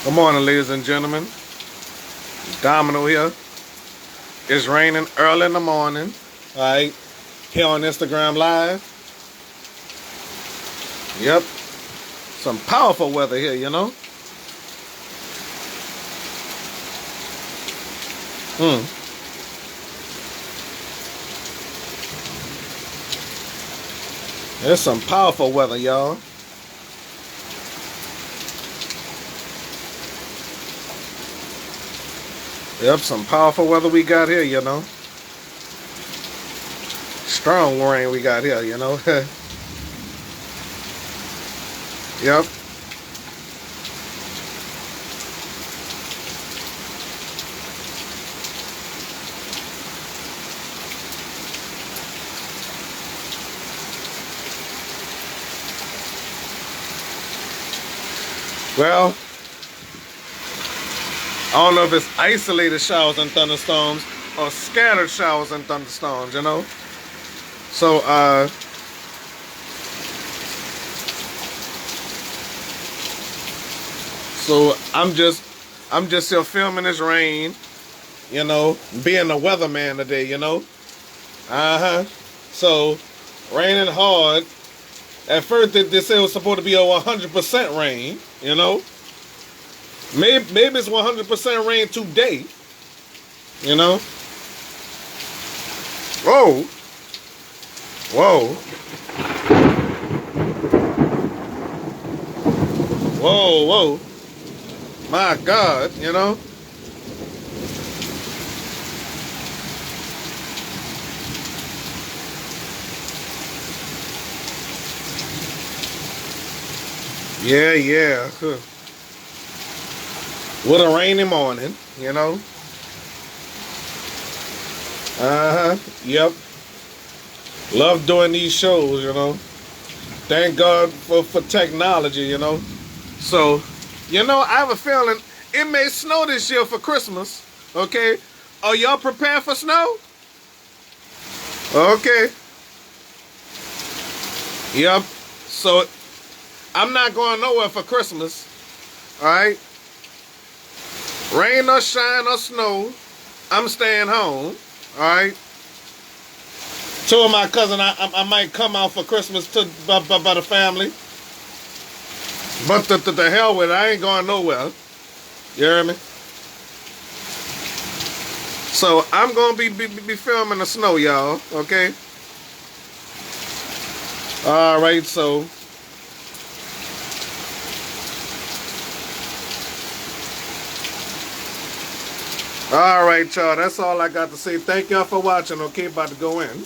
Good morning, ladies and gentlemen. Domino here. It's raining early in the morning. Alright. Here on Instagram Live. Yep. Some powerful weather here, you know. There's some powerful weather, y'all. Yep, some powerful weather we got here, you know. Strong rain we got here, you know. Yep. Well, I don't know if it's isolated showers and thunderstorms or scattered showers and thunderstorms, you know. So, I'm just here filming this rain, you know, being the weatherman today, you know. So, raining hard. At first, they said it was supposed to be a 100% rain, you know. Maybe it's 100% rain today, you know. Whoa. Whoa. Whoa, whoa. My God, you know. Yeah. What a rainy morning, you know. Yep. Love doing these shows, you know. Thank God for technology, you know. So, you know, I have a feeling it may snow this year for Christmas. Okay? Are y'all prepared for snow? Okay. Yep. So, I'm not going nowhere for Christmas. Alright? Rain or shine or snow, I'm staying home. Alright? Told my cousin I might come out for Christmas by the family. But the hell with it, I ain't going nowhere. You hear me? So I'm gonna be filming the snow, y'all. Okay. All right. So. All right, y'all. That's all I got to say. Thank y'all for watching. Okay, about to go in.